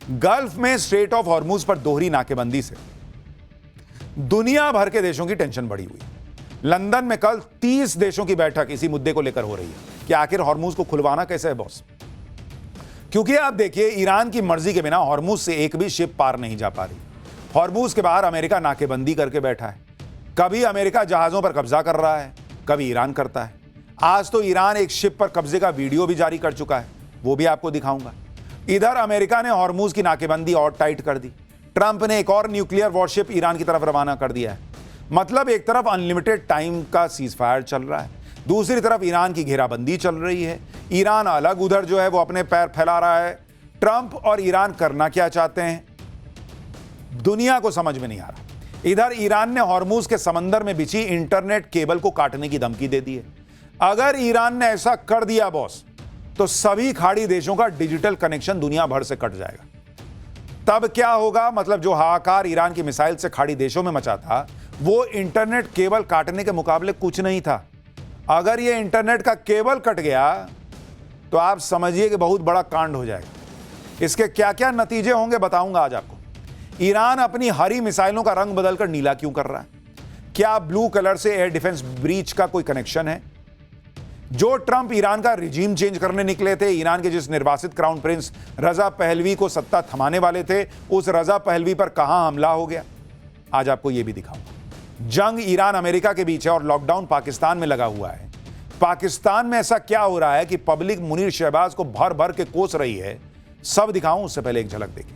Gulf में straight of Hormuz पर दोहरी नाकेबंदी से दुनिया भर के देशों की टेंशन बढ़ी हुई है। लंदन में कल 30 देशों की बैठक इसी मुद्दे को लेकर हो रही है कि आखिर हॉर्मुज को खुलवाना कैसे है बॉस। क्योंकि आप देखिए, ईरान की मर्जी के बिना हॉर्मुज से एक भी शिप पार नहीं जा पा रही। हॉर्मुज के बाहर अमेरिका नाकेबंदी करके बैठा है। कभी अमेरिका जहाजों पर कब्जा कर रहा है, कभी ईरान करता है। आज तो ईरान एक शिप पर कब्जे का वीडियो भी जारी कर चुका है, वो भी आपको दिखाऊंगा। इधर अमेरिका ने हॉर्मुज की नाकेबंदी और टाइट कर दी। ट्रंप ने एक और न्यूक्लियर वॉरशिप ईरान की तरफ रवाना कर दिया है। मतलब एक तरफ अनलिमिटेड टाइम का सीजफायर चल रहा है, दूसरी तरफ ईरान की घेराबंदी चल रही है। ईरान अलग, उधर जो है वो अपने पैर फैला रहा है। ट्रंप और ईरान करना क्या चाहते हैं, दुनिया को समझ में नहीं आ रहा। इधर ईरान ने हॉर्मुज के समंदर में बिछी इंटरनेट केबल को काटने की धमकी दे दी है। अगर ईरान ने ऐसा कर दिया बॉस, तो सभी खाड़ी देशों का डिजिटल कनेक्शन दुनिया भर से कट जाएगा। तब क्या होगा, मतलब जो हाहाकार ईरान की मिसाइल से खाड़ी देशों में मचा था, वो इंटरनेट केबल काटने के मुकाबले कुछ नहीं था। अगर ये इंटरनेट का केबल कट गया तो आप समझिए कि बहुत बड़ा कांड हो जाएगा। इसके क्या क्या नतीजे होंगे बताऊंगा आज आपको। ईरान अपनी हरी मिसाइलों का रंग बदलकर नीला क्यों कर रहा है? क्या ब्लू कलर से एयर डिफेंस ब्रीच का कोई कनेक्शन है? जो ट्रंप ईरान का रिजीम चेंज करने निकले थे, ईरान के जिस निर्वासित क्राउन प्रिंस रजा पहलवी को सत्ता थमाने वाले थे, उस रजा पहलवी पर कहां हमला हो गया, आज आपको यह भी दिखाऊंगा। जंग ईरान अमेरिका के बीच है और लॉकडाउन पाकिस्तान में लगा हुआ है। पाकिस्तान में ऐसा क्या हो रहा है कि पब्लिक मुनीर शहबाज को भर भर के कोस रही है, सब दिखाऊं उससे पहले एक झलक देखिए।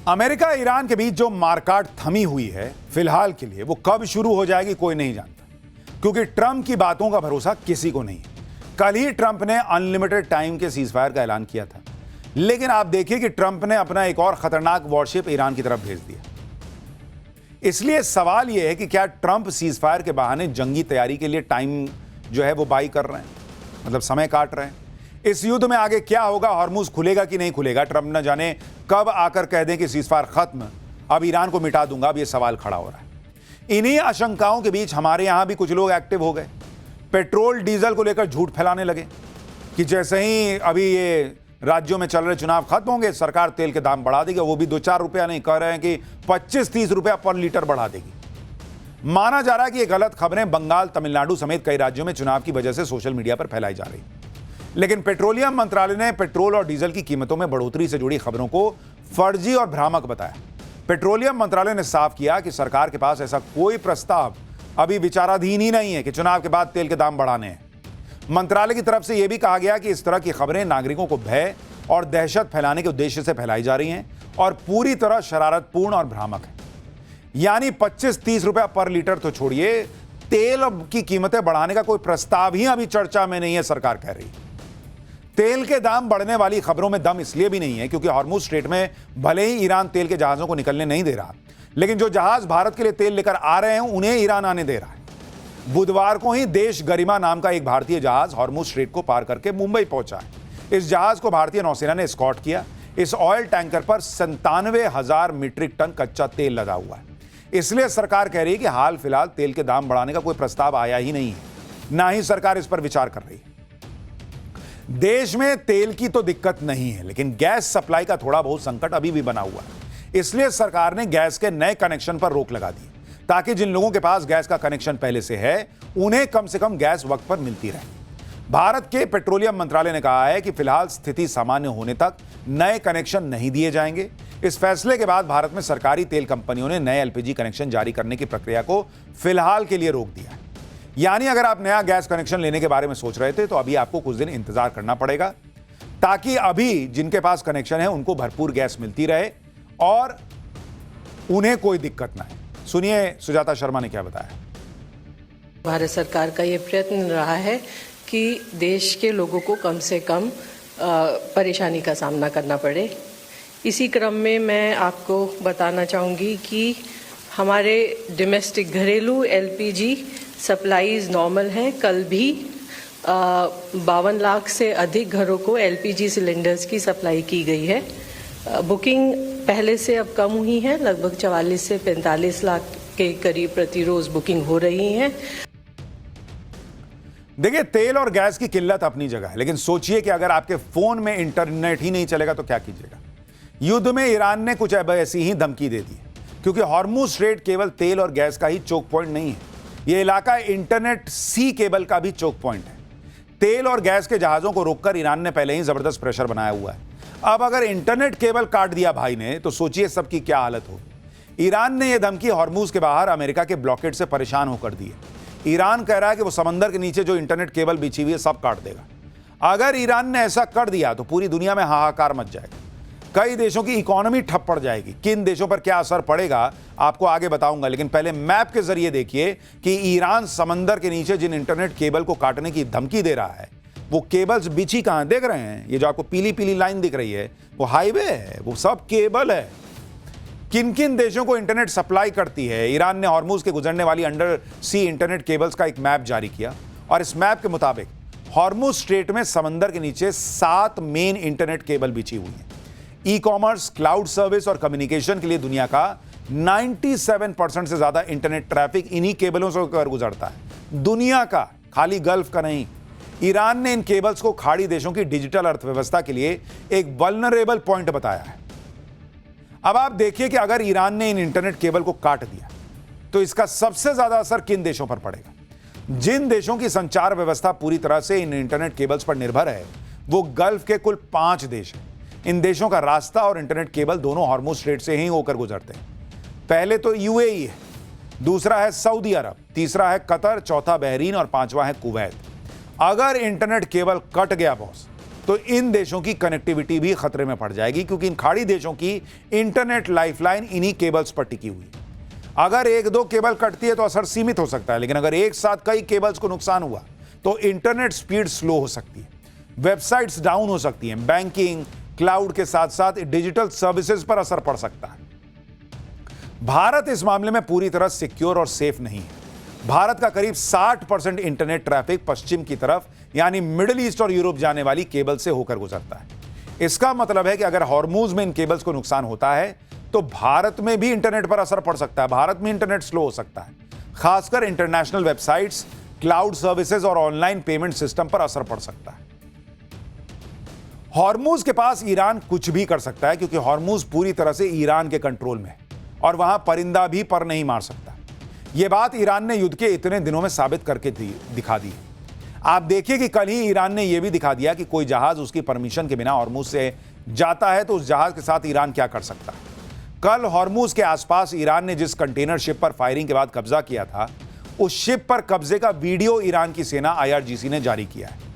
अमेरिका ईरान के बीच जो मारकाट थमी हुई है, फिलहाल के लिए वो कब शुरू हो जाएगी कोई नहीं जानता, क्योंकि ट्रंप की बातों का भरोसा किसी को नहीं है। कल ही ट्रंप ने अनलिमिटेड टाइम के सीजफायर का ऐलान किया था, लेकिन आप देखिए कि ट्रंप ने अपना एक और खतरनाक वॉरशिप ईरान की तरफ भेज दिया। इसलिए सवाल यह है कि क्या ट्रंप सीजफायर के बहाने जंगी तैयारी के लिए टाइम जो है वो बाई कर रहे हैं, मतलब समय काट रहे हैं। इस युद्ध में आगे क्या होगा, हॉर्मुज खुलेगा कि नहीं खुलेगा, ट्रंप न जाने कब आकर कह दें कि सीजफायर खत्म, अब ईरान को मिटा दूंगा, अब यह सवाल खड़ा हो रहा है। इन्हीं आशंकाओं के बीच हमारे यहां भी कुछ लोग एक्टिव हो गए। पेट्रोल डीजल को लेकर झूठ फैलाने लगे कि जैसे ही अभी ये राज्यों में चल रहे चुनाव खत्म होंगे, सरकार तेल के दाम बढ़ा देगी, वो भी 2-4 रुपया नहीं, कह रहे हैं कि 25-30 रुपया पर लीटर बढ़ा देगी। माना जा रहा है कि ये गलत खबरें बंगाल, तमिलनाडु समेत कई राज्यों में चुनाव की वजह से सोशल मीडिया पर फैलाई जा रही। लेकिन पेट्रोलियम मंत्रालय ने पेट्रोल और डीजल की कीमतों में बढ़ोतरी से जुड़ी खबरों को फर्जी और भ्रामक बताया। पेट्रोलियम मंत्रालय ने साफ किया कि सरकार के पास ऐसा कोई प्रस्ताव अभी विचाराधीन ही नहीं है कि चुनाव के बाद तेल के दाम बढ़ाने हैं। मंत्रालय की तरफ से यह भी कहा गया कि इस तरह की खबरें नागरिकों को भय और दहशत फैलाने के उद्देश्य से फैलाई जा रही हैं और पूरी तरह शरारतपूर्ण और भ्रामक है। यानी 25-30 रुपया पर लीटर तो छोड़िए, तेल की कीमतें बढ़ाने का कोई प्रस्ताव ही अभी चर्चा में नहीं है, सरकार कह रही है। तेल के दाम बढ़ने वाली खबरों में दम इसलिए भी नहीं है क्योंकि हॉर्मुज स्ट्रेट में भले ही ईरान तेल के जहाजों को निकलने नहीं दे रहा, लेकिन जो जहाज भारत के लिए तेल लेकर आ रहे हैं उन्हें ईरान आने दे रहा है। बुधवार को ही देश गरिमा नाम का एक भारतीय जहाज हॉर्मुज स्ट्रेट को पार करके मुंबई पहुंचा है। इस जहाज को भारतीय नौसेना ने एस्कॉर्ट किया। इस ऑयल टैंकर पर 97,000 मीट्रिक टन कच्चा तेल लगा हुआ है। इसलिए सरकार कह रही है कि हाल फिलहाल तेल के दाम बढ़ाने का कोई प्रस्ताव आया ही नहीं है, ना ही सरकार इस पर विचार कर रही है। देश में तेल की तो दिक्कत नहीं है, लेकिन गैस सप्लाई का थोड़ा बहुत संकट अभी भी बना हुआ है। इसलिए सरकार ने गैस के नए कनेक्शन पर रोक लगा दी, ताकि जिन लोगों के पास गैस का कनेक्शन पहले से है उन्हें कम से कम गैस वक्त पर मिलती रहे। भारत के पेट्रोलियम मंत्रालय ने कहा है कि फिलहाल स्थिति सामान्य होने तक नए कनेक्शन नहीं दिए जाएंगे। इस फैसले के बाद भारत में सरकारी तेल कंपनियों ने नए एलपीजी कनेक्शन जारी करने की प्रक्रिया को फिलहाल के लिए रोक दिया है। यानी अगर आप नया गैस कनेक्शन लेने के बारे में सोच रहे थे तो अभी आपको कुछ दिन इंतजार करना पड़ेगा, ताकि अभी जिनके पास कनेक्शन है उनको भरपूर गैस मिलती रहे और उन्हें कोई दिक्कत ना है। सुनिए सुजाता शर्मा ने क्या बताया। भारत सरकार का ये प्रयत्न रहा है कि देश के लोगों को कम से कम परेशानी का सामना करना पड़े। इसी क्रम में मैं आपको बताना चाहूँगी कि हमारे डोमेस्टिक घरेलू एलपीजी सप्लाईज नॉर्मल हैं। कल भी 52 लाख से अधिक घरों को एलपीजी सिलेंडर्स की सप्लाई की गई है। बुकिंग पहले से अब कम हुई है, लगभग 44 से 45 लाख के करीब प्रतिरोज बुकिंग हो रही है। देखिए, तेल और गैस की किल्लत अपनी जगह है, लेकिन सोचिए कि अगर आपके फोन में इंटरनेट ही नहीं चलेगा तो क्या कीजिएगा। युद्ध में ईरान ने कुछ ऐसी ही धमकी दे दी है, क्योंकि हॉर्मुज स्ट्रेट केवल तेल और गैस का ही चोक पॉइंट नहीं है, यह इलाका इंटरनेट सी केबल का भी चोक पॉइंट है। तेल और गैस के जहाजों को रोककर ईरान ने पहले ही जबरदस्त प्रेशर बनाया हुआ है। अब अगर इंटरनेट केबल काट दिया भाई ने, तो सोचिए सबकी क्या हालत होगी। ईरान ने यह धमकी हॉर्मुज के बाहर अमेरिका के ब्लॉकेड से परेशान होकर दी है। ईरान कह रहा है कि वो समंदर के नीचे जो इंटरनेट केबल बिछी हुई है सब काट देगा। अगर ईरान ने ऐसा कर दिया तो पूरी दुनिया में हाहाकार मच जाएगा, कई देशों की इकोनॉमी ठप पड़ जाएगी। किन देशों पर क्या असर पड़ेगा आपको आगे बताऊंगा, लेकिन पहले मैप के जरिए देखिए कि ईरान समंदर के नीचे जिन इंटरनेट केबल को काटने की धमकी दे रहा है वो केबल्स बिछी कहां देख रहे हैं। ये जो आपको पीली पीली लाइन दिख रही है वो हाईवे है, वो सब केबल है। किन किन देशों को इंटरनेट सप्लाई करती है। ईरान ने हॉर्मुज के गुजरने वाली अंडर सी इंटरनेट केबल्स का एक मैप जारी किया और इस मैप के मुताबिक हॉर्मुज स्ट्रेट में समंदर के नीचे 7 मेन इंटरनेट केबल बिछी हुई है। ई कॉमर्स, क्लाउड सर्विस और कम्युनिकेशन के लिए दुनिया का 97% से ज्यादा इंटरनेट ट्रैफिक इन्हीं केबलों से होकर गुजरता है। दुनिया का, खाली गल्फ का नहीं। ईरान ने इन केबल्स को खाड़ी देशों की डिजिटल अर्थव्यवस्था के लिए एक वल्नरेबल पॉइंट बताया है। अब आप देखिए कि अगर ईरान ने इन इंटरनेट केबल को काट दिया तो इसका सबसे ज्यादा असर किन देशों पर पड़ेगा। जिन देशों की संचार व्यवस्था पूरी तरह से इन इंटरनेट केबल्स पर निर्भर है वो गल्फ के कुल 5 देश हैं। इन देशों का रास्ता और इंटरनेट केबल दोनों हॉर्मुज स्ट्रेट से ही होकर गुजरते हैं। पहले तो यूएई है, दूसरा है सऊदी अरब, तीसरा है कतर, चौथा बहरीन और पांचवा है कुवैत। अगर इंटरनेट केबल कट गया बॉस, तो इन देशों की कनेक्टिविटी भी खतरे में पड़ जाएगी, क्योंकि इन खाड़ी देशों की इंटरनेट लाइफलाइन इन्हीं केबल्स पर टिकी हुई है। अगर 1-2 केबल कटती है तो असर सीमित हो सकता है, लेकिन अगर एक साथ कई केबल्स को नुकसान हुआ तो इंटरनेट स्पीड स्लो हो सकती है, वेबसाइट्स डाउन हो सकती हैं, बैंकिंग, क्लाउड के साथ साथ डिजिटल सर्विसेज पर असर पड़ सकता है। भारत इस मामले में पूरी तरह सिक्योर और सेफ नहीं है। भारत का करीब 60% इंटरनेट ट्रैफिक पश्चिम की तरफ यानी मिडिल ईस्ट और यूरोप जाने वाली केबल से होकर गुजरता है। इसका मतलब है कि अगर हॉर्मुज में इन केबल्स को नुकसान होता है तो भारत में भी इंटरनेट पर असर पड़ सकता है। भारत में इंटरनेट स्लो हो सकता है, खासकर इंटरनेशनल वेबसाइट्स, क्लाउड सर्विसेज और ऑनलाइन पेमेंट सिस्टम पर असर पड़ सकता है। हॉर्मुज के पास ईरान कुछ भी कर सकता है, क्योंकि हॉर्मुज पूरी तरह से ईरान के कंट्रोल में है और वहां परिंदा भी पर नहीं मार सकता। यह बात ईरान ने युद्ध के इतने दिनों में साबित करके दिखा दी। आप देखिए कि कल ही ईरान ने यह भी दिखा दिया कि कोई जहाज उसकी परमिशन के बिना हॉर्मुज से जाता है तो उस जहाज के साथ ईरान क्या कर सकता है। कल हॉर्मुज के आसपास ईरान ने जिस कंटेनर शिप पर फायरिंग के बाद कब्जा किया था, उस शिप पर कब्जे का वीडियो ईरान की सेना IRGC ने जारी किया है।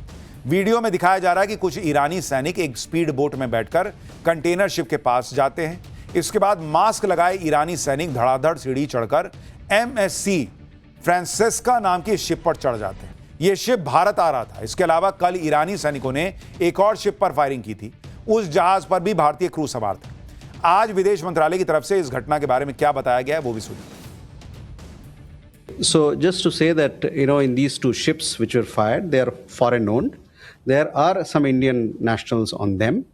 वीडियो में दिखाया जा रहा है कि कुछ ईरानी सैनिक एक स्पीड बोट में बैठकर कंटेनर शिप के पास जाते हैं। इसके बाद मास्क लगाए ईरानी सैनिक धड़ाधड़ सीढ़ी चढ़कर MSC फ्रांसेस्का नाम की शिप पर चढ़ जाते हैं। यह शिप भारत आ रहा था। इसके अलावा कल ईरानी सैनिकों ने एक और शिप पर फायरिंग की थी। उस जहाज पर भी भारतीय क्रू सवार थे। आज विदेश मंत्रालय की तरफ से इस घटना के बारे में क्या बताया गया है वो भी सुनिए। So just to say that, in these 2 ships which were fired, they are foreign owned. There are some Indian nationals on them,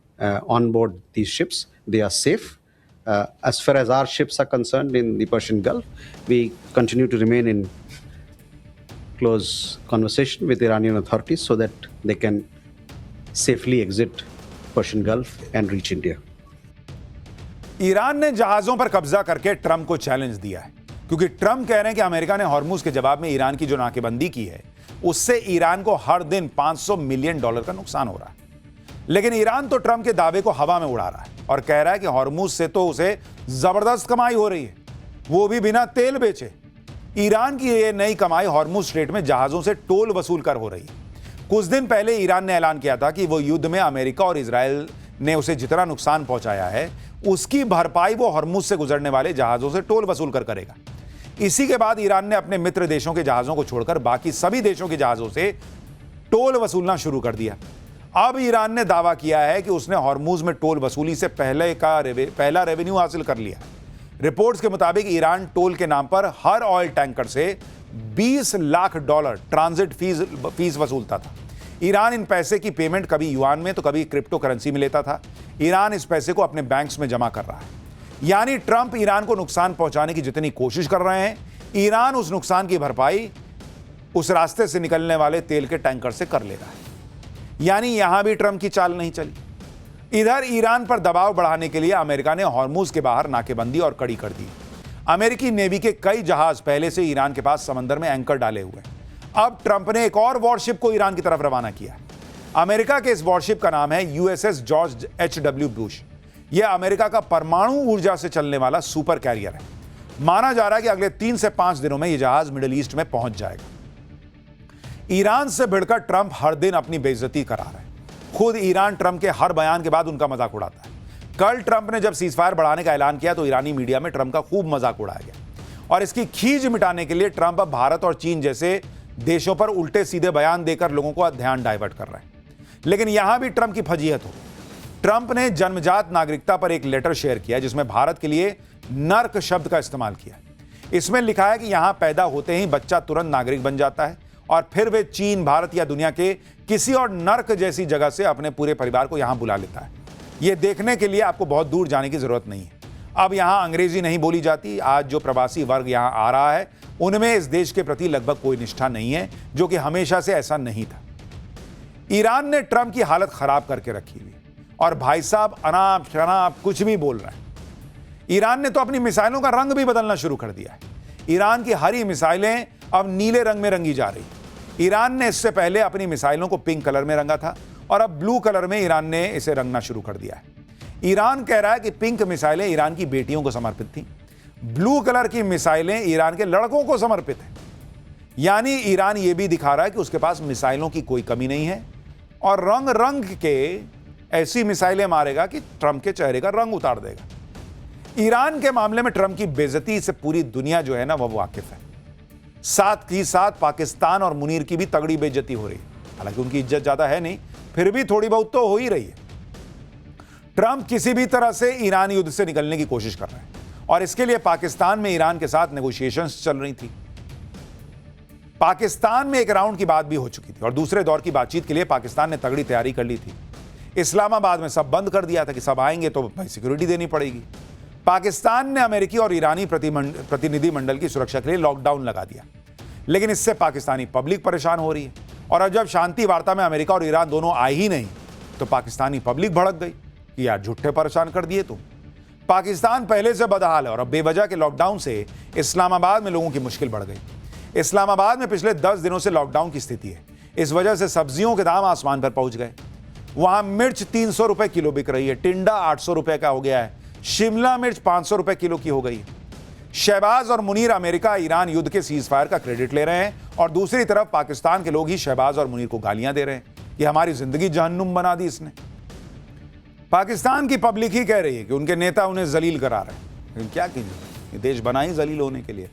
on board these ships. They are safe. As far as our ships are concerned in the Persian Gulf, we continue to remain in close conversation with Iranian authorities so that they can safely exit Persian Gulf and reach India. Iran ने जहाजों पर कब्जा करके Trump को challenge दिया है, क्योंकि Trump कह रहे हैं कि अमेरिका ने हॉर्मुज के जवाब में ईरान की जो नाकेबंदी की है उससे ईरान को हर दिन $500 मिलियन का नुकसान हो रहा है। लेकिन ईरान तो ट्रंप के दावे को हवा में उड़ा रहा है और कह रहा है कि हॉर्मुज से तो उसे जबरदस्त कमाई हो रही है, वो भी बिना तेल बेचे। ईरान की यह नई कमाई हॉर्मुज स्ट्रेट में जहाजों से टोल वसूल कर हो रही है। कुछ दिन पहले ईरान ने ऐलान किया था कि वो युद्ध में अमेरिका और इजराइल ने उसे जितना नुकसान पहुंचाया है उसकी भरपाई वो हॉर्मुज से गुजरने वाले जहाजों से टोल वसूल कर करेगा। इसी के बाद ईरान ने अपने मित्र देशों के जहाजों को छोड़कर बाकी सभी देशों के जहाजों से टोल वसूलना शुरू कर दिया। अब ईरान ने दावा किया है कि उसने हॉर्मूज में टोल वसूली से पहला रेवेन्यू हासिल कर लिया। रिपोर्ट्स के मुताबिक ईरान टोल के नाम पर हर ऑयल टैंकर से $20 लाख ट्रांजिट फीस वसूलता था। ईरान इन पैसे की पेमेंट कभी युआन में तो कभी क्रिप्टो करेंसी में लेता था। ईरान इस पैसे को अपने बैंक्स में जमा कर रहा है। यानी ट्रंप ईरान को नुकसान पहुंचाने की जितनी कोशिश कर रहे हैं, ईरान उस नुकसान की भरपाई उस रास्ते से निकलने वाले तेल के टैंकर से कर ले रहा है। यानी यहां भी ट्रंप की चाल नहीं चली। इधर ईरान पर दबाव बढ़ाने के लिए अमेरिका ने हॉर्मूज के बाहर नाकेबंदी और कड़ी कर दी। अमेरिकी नेवी के कई जहाज पहले से ईरान के पास समंदर में एंकर डाले हुए हैं। अब ट्रंप ने एक और वॉरशिप को ईरान की तरफ रवाना किया। अमेरिका के इस वॉरशिप का नाम है USS जॉर्ज H.W. बुश। यह अमेरिका का परमाणु ऊर्जा से चलने वाला सुपर कैरियर है। माना जा रहा है कि अगले 3 से 5 दिनों में यह जहाज मिडिल ईस्ट में पहुंच जाएगा। ईरान से भिड़कर ट्रंप हर दिन अपनी बेइज्जती करा रहा है। खुद ईरान ट्रंप के हर बयान के बाद उनका मजाक उड़ाता है। कल ट्रंप ने जब सीजफायर बढ़ाने का ऐलान किया तो ईरानी मीडिया में ट्रंप का खूब मजाक उड़ाया गया और इसकी खींच मिटाने के लिए ट्रंप अब भारत और चीन जैसे देशों पर उल्टे सीधे बयान देकर लोगों को ध्यान डाइवर्ट कर रहे हैं। लेकिन यहां भी ट्रंप की फजीहत हो। ट्रंप ने जन्मजात नागरिकता पर एक लेटर शेयर किया जिसमें भारत के लिए नर्क शब्द का इस्तेमाल किया। इसमें लिखा है कि यहां पैदा होते ही बच्चा तुरंत नागरिक बन जाता है और फिर वे चीन, भारत या दुनिया के किसी और नर्क जैसी जगह से अपने पूरे परिवार को यहां बुला लेता है। यह देखने के लिए आपको बहुत दूर जाने की जरूरत नहीं है। अब यहां अंग्रेजी नहीं बोली जाती। आज जो प्रवासी वर्ग यहां आ रहा है उनमें इस देश के प्रति लगभग कोई निष्ठा नहीं है, जो कि हमेशा से ऐसा नहीं था। ईरान ने ट्रंप की हालत खराब करके रखी हुई और भाई साहब अनाप शनाप कुछ भी बोल रहे हैं। ईरान ने तो अपनी मिसाइलों का रंग भी बदलना शुरू कर दिया है। ईरान की हरी मिसाइलें अब नीले रंग में रंगी जा रही। ईरान ने इससे पहले अपनी मिसाइलों को पिंक कलर में रंगा था और अब ब्लू कलर में ईरान ने इसे रंगना शुरू कर दिया है। ईरान कह रहा है कि पिंक मिसाइलें ईरान की बेटियों को समर्पित थीं, ब्लू कलर की मिसाइलें ईरान के लड़कों को समर्पित हैं। यानी ईरान यह भी दिखा रहा है कि उसके पास मिसाइलों की कोई कमी नहीं है और रंग रंग के ऐसी मिसाइलें मारेगा कि ट्रंप के चेहरे का रंग उतार देगा। ईरान के मामले में ट्रंप की बेइज्जती से पूरी दुनिया जो है ना वो वाकिफ है। साथ ही साथ पाकिस्तान और मुनीर की भी तगड़ी बेइज्जती हो रही है। हालांकि उनकी इज्जत ज्यादा है नहीं, फिर भी थोड़ी बहुत तो हो ही रही है। ट्रंप किसी भी तरह से ईरान युद्ध से निकलने की कोशिश कर रहे हैं और इसके लिए पाकिस्तान में ईरान के साथ नेगोशिएशंस चल रही थी। पाकिस्तान में एक राउंड की बात भी हो चुकी थी और दूसरे दौर की बातचीत के लिए पाकिस्तान ने तगड़ी तैयारी कर ली थी। इस्लामाबाद में सब बंद कर दिया था कि सब आएंगे तो भाई सिक्योरिटी देनी पड़ेगी। पाकिस्तान ने अमेरिकी और ईरानी प्रतिनिधि मंडल की सुरक्षा के लिए लॉकडाउन लगा दिया, लेकिन इससे पाकिस्तानी पब्लिक परेशान हो रही है। और अब जब शांति वार्ता में अमेरिका और ईरान दोनों आए ही नहीं तो पाकिस्तानी पब्लिक भड़क गई कि यार झूठे परेशान कर दिए तुम। पाकिस्तान पहले से बदहाल है और अब बेवजह के लॉकडाउन से इस्लामाबाद में लोगों की मुश्किल बढ़ गई। इस्लामाबाद में पिछले 10 दिनों से लॉकडाउन की स्थिति है। इस वजह से सब्जियों के दाम आसमान पर पहुंच गए। वहां मिर्च 300 रुपए किलो बिक रही है, टिंडा 800 रुपए का हो गया है, शिमला मिर्च 500 रुपए किलो की हो गई है। शहबाज और मुनीर अमेरिका ईरान युद्ध के सीजफायर का क्रेडिट ले रहे हैं और दूसरी तरफ पाकिस्तान के लोग ही शहबाज और मुनीर को गालियां दे रहे हैं कि हमारी जिंदगी जहन्नुम बना दी इसने। पाकिस्तान की पब्लिक ही कह रही है कि उनके नेता उन्हें जलील करा रहे हैं, लेकिन क्या कीजिए, ये देश बना ही जलील होने के लिए।